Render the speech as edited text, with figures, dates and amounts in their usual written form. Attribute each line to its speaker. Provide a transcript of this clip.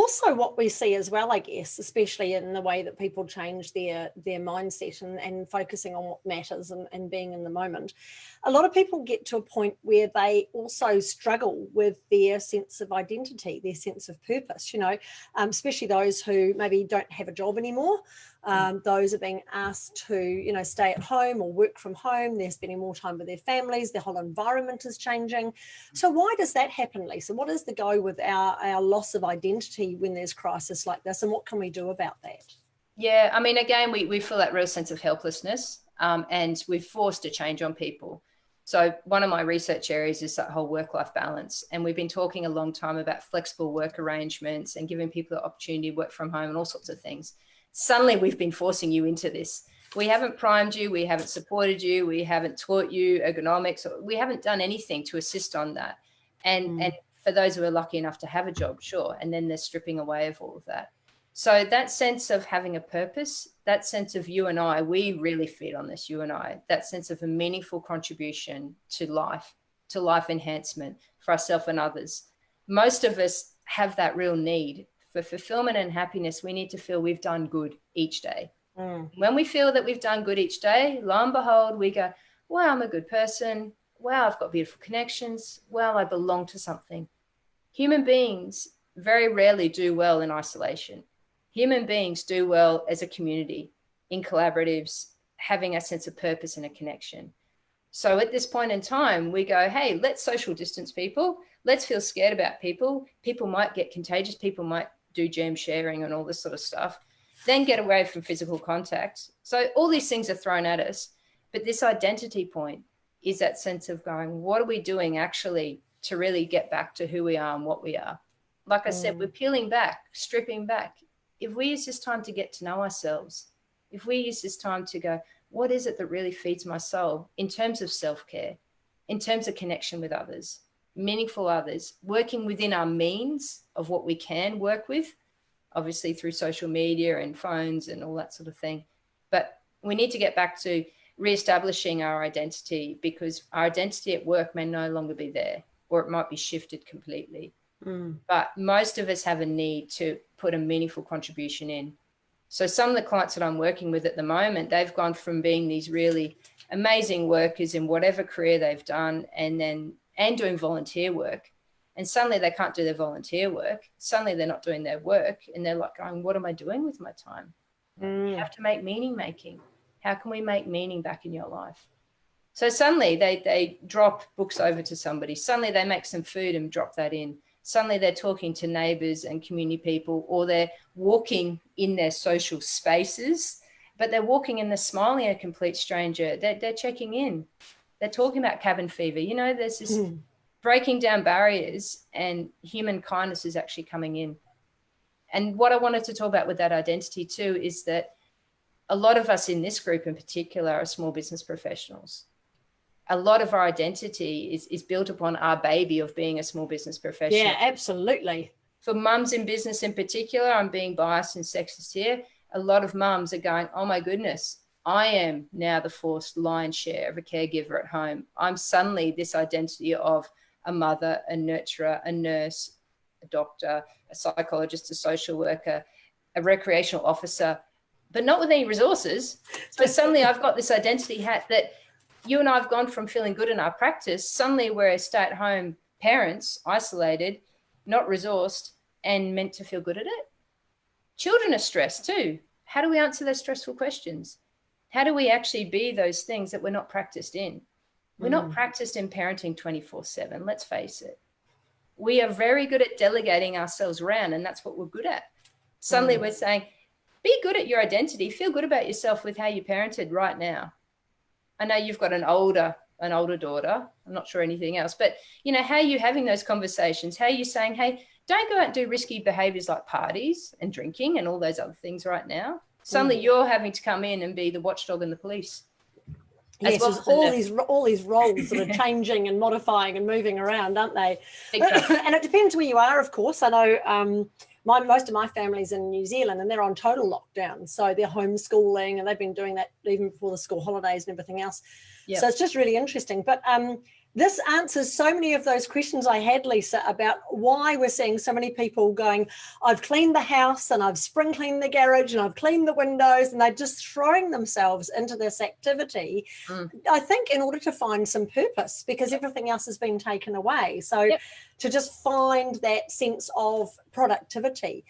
Speaker 1: also what we see as well, I guess, especially in the way that people change their mindset and focusing on what matters and being in the moment. A lot of people get to a point where they also struggle with their sense of identity, their sense of purpose, especially those who maybe don't have a job anymore. Those are being asked to, stay at home or work from home. They're spending more time with their families. Their whole environment is changing. So why does that happen, Lisa? What is the go with our loss of identity when there's crisis like this, and what can we do about that?
Speaker 2: Yeah, I mean, again, we feel that real sense of helplessness, and we've forced a change on people. So one of my research areas is that whole work-life balance. And we've been talking a long time about flexible work arrangements and giving people the opportunity to work from home and all sorts of things. Suddenly we've been forcing you into this. We haven't primed you, we haven't supported you, we haven't taught you ergonomics, we haven't done anything to assist on that. And for those who are lucky enough to have a job, sure, and then they're stripping away of all of that. So that sense of having a purpose, that sense of you and I, we really feed on this, you and I, that sense of a meaningful contribution to life enhancement for ourselves and others. Most of us have that real need. For fulfillment and happiness, we need to feel we've done good each day. When we feel that we've done good each day, lo and behold, we go, wow, I'm a good person. Wow, I've got beautiful connections. Wow, I belong to something. Human beings very rarely do well in isolation. Human beings do well as a community, in collaboratives, having a sense of purpose and a connection. So at this point in time, we go, hey, let's social distance people. Let's feel scared about people. People might get contagious. People might do germ sharing and all this sort of stuff. Then get away from physical contact. So all these things are thrown at us. But this identity point is that sense of going, what are we doing actually to really get back to who we are and what we are? Like I said, we're peeling back, stripping back. If we use this time to get to know ourselves, if we use this time to go, what is it that really feeds my soul in terms of self-care, in terms of connection with others, meaningful others, working within our means of what we can work with, obviously through social media and phones and all that sort of thing. But we need to get back to reestablishing our identity, because our identity at work may no longer be there, or it might be shifted completely. But most of us have a need to put a meaningful contribution in. So some of the clients that I'm working with at the moment, they've gone from being these really amazing workers in whatever career they've done and doing volunteer work. And suddenly they can't do their volunteer work. Suddenly they're not doing their work. And they're like going, what am I doing with my time? You have to make meaning making. How can we make meaning back in your life? So suddenly they drop books over to somebody. Suddenly they make some food and drop that in. Suddenly they're talking to neighbours and community people, or they're walking in their social spaces, but they're walking and they're smiling at a complete stranger. They're checking in. They're talking about cabin fever. There's this breaking down barriers, and human kindness is actually coming in. And what I wanted to talk about with that identity too is that a lot of us in this group in particular are small business professionals. A lot of our identity is built upon our baby of being a small business professional.
Speaker 1: Yeah, absolutely.
Speaker 2: For mums in business in particular, I'm being biased and sexist here. A lot of mums are going, oh my goodness, I am now the forced lion's share of a caregiver at home. I'm suddenly this identity of a mother, a nurturer, a nurse, a doctor, a psychologist, a social worker, a recreational officer, but not with any resources. So suddenly I've got this identity hat that you and I have gone from feeling good in our practice. Suddenly we're stay-at-home parents, isolated, not resourced, and meant to feel good at it. Children are stressed too. How do we answer those stressful questions? How do we actually be those things that we're not practiced in? We're not practiced in parenting 24/7, let's face it. We are very good at delegating ourselves around, and that's what we're good at. Suddenly we're saying, be good at your identity, feel good about yourself with how you parented right now. I know you've got an older daughter. I'm not sure anything else, but how are you having those conversations? How are you saying, hey, don't go out and do risky behaviors like parties and drinking and all those other things right now. Suddenly you're having to come in and be the watchdog and the police.
Speaker 1: Yes, well, all these roles that are changing and modifying and moving around, aren't they? Exactly. And it depends where you are, of course. I know most of my family's in New Zealand and they're on total lockdown. So they're homeschooling and they've been doing that even before the school holidays and everything else. Yep. So it's just really interesting. But This answers so many of those questions I had, Lisa, about why we're seeing so many people going, I've cleaned the house and I've spring cleaned the garage and I've cleaned the windows, and they're just throwing themselves into this activity, I think, in order to find some purpose, because everything else has been taken away. So to just find that sense of productivity.